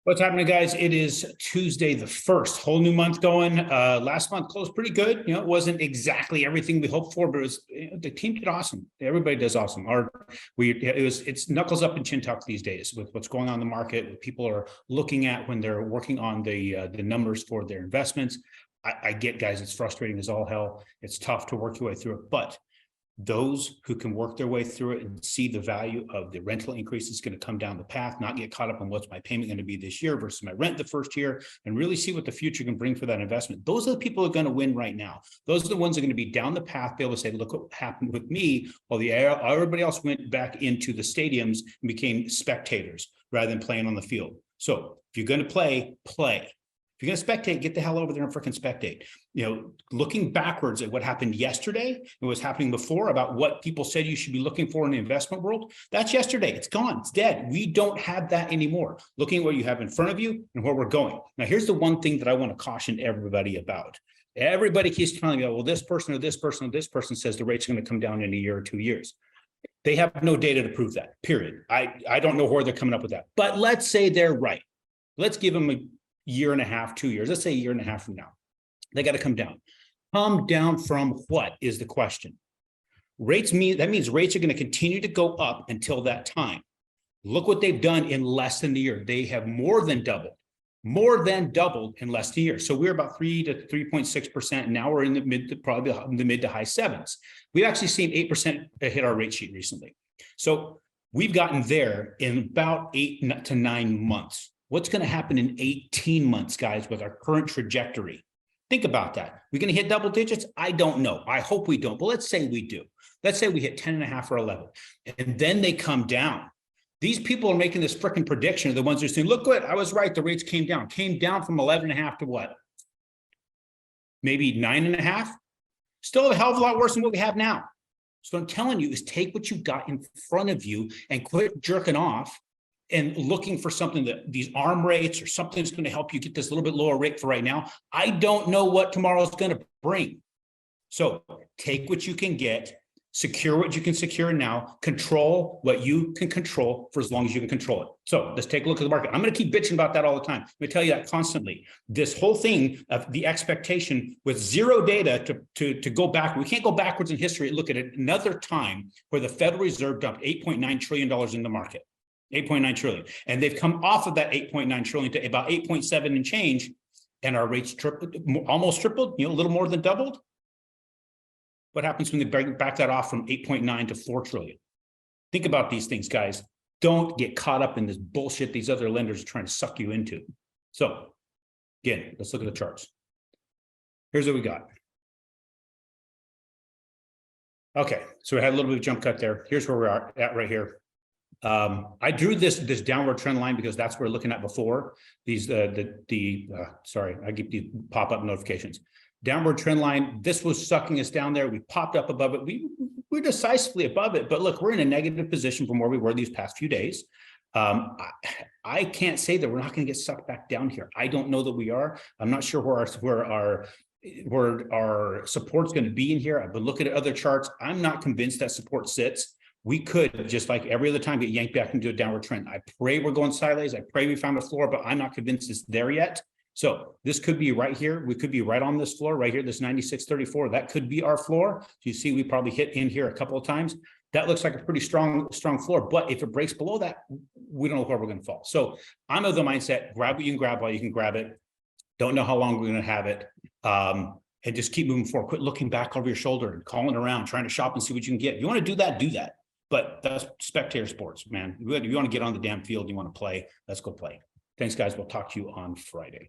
What's happening, guys? It is Tuesday the 1st, whole new month going. Last month closed pretty good. It wasn't exactly everything we hoped for, but it was, the team did awesome. Everybody does awesome. It's knuckles up and chin tuck these days with what's going on in the market, what people are looking at when they're working on the numbers for their investments. I get, guys, it's frustrating as all hell. It's tough to work your way through it, but those who can work their way through it and see the value of the rental increase is going to come down the path, not get caught up on what's my payment going to be this year versus my rent the first year, and really see what the future can bring for that investment. Those are the people who are going to win right now. Those are the ones that are going to be down the path, be able to say, look what happened with me, while everybody else went back into the stadiums and became spectators rather than playing on the field. So if you're going to play. If you're going to spectate, get the hell over there and freaking spectate. Looking backwards at what happened yesterday and what's happening before about what people said you should be looking for in the investment world, that's yesterday. It's gone. It's dead. We don't have that anymore. Looking at what you have in front of you and where we're going. Now, here's the one thing that I want to caution everybody about. Everybody keeps telling me, well, this person or this person or this person says the rates are going to come down in a year or 2 years. They have no data to prove that, period. I don't know where they're coming up with that. But let's say they're right. Let's give them a year and a half, 2 years. Let's say a year and a half from now. They got to come down. Come down from what is the question? That means rates are going to continue to go up until that time. Look what they've done in less than a year. They have more than doubled in less than a year. So we're about 3 to 3.6%. Now we're in the mid to high sevens. We've actually seen 8% hit our rate sheet recently. So we've gotten there in about 8 to 9 months. What's going to happen in 18 months, guys, with our current trajectory? Think about that. We're going to hit double digits? I don't know. I hope we don't, but let's say we do. Let's say we hit 10.5 or 11, and then they come down. These people are making this freaking prediction are the ones who are saying, look good, I was right, the rates came down from 11.5 to what? Maybe 9.5? Still a hell of a lot worse than what we have now. So what I'm telling you is take what you got in front of you and quit jerking off and looking for something that these arm rates or something that's going to help you get this little bit lower rate for right now. I don't know what tomorrow is going to bring. So take what you can get, secure what you can secure now, control what you can control for as long as you can control it. So let's take a look at the market. I'm going to keep bitching about that all the time. I'm going to tell you that constantly. This whole thing of the expectation with zero data to go back. We can't go backwards in history. Look at it another time where the Federal Reserve dumped $8.9 trillion in the market. 8.9 trillion. And they've come off of that 8.9 trillion to about 8.7 and change. And our rates tripled, almost tripled, a little more than doubled. What happens when they back that off from 8.9 to 4 trillion? Think about these things, guys. Don't get caught up in this bullshit these other lenders are trying to suck you into. So again, let's look at the charts. Here's what we got. Okay, so we had a little bit of jump cut there. Here's where we're at right here. I drew this downward trend line because that's what we're looking at before these sorry, I get these pop-up notifications. Downward trend line. This was sucking us down there. We popped up above it. We're decisively above it, but look, we're in a negative position from where we were these past few days. I can't say that we're not going to get sucked back down here. I don't know that we are. I'm not sure where our support's going to be in here. I've been looking at other charts. I'm not convinced that support sits. We could, just like every other time, get yanked back into a downward trend. I pray we're going sideways. I pray we found a floor, but I'm not convinced it's there yet. So this could be right here. We could be right on this floor right here, this 96.34. That could be our floor. So you see, we probably hit in here a couple of times. That looks like a pretty strong floor. But if it breaks below that, we don't know where we're going to fall. So I'm of the mindset, grab what you can grab while you can grab it. Don't know how long we're going to have it. And just keep moving forward. Quit looking back over your shoulder and calling around, trying to shop and see what you can get. If you want to do that, do that. But that's spectator sports, man. If you want to get on the damn field, you want to play, let's go play. Thanks, guys. We'll talk to you on Friday.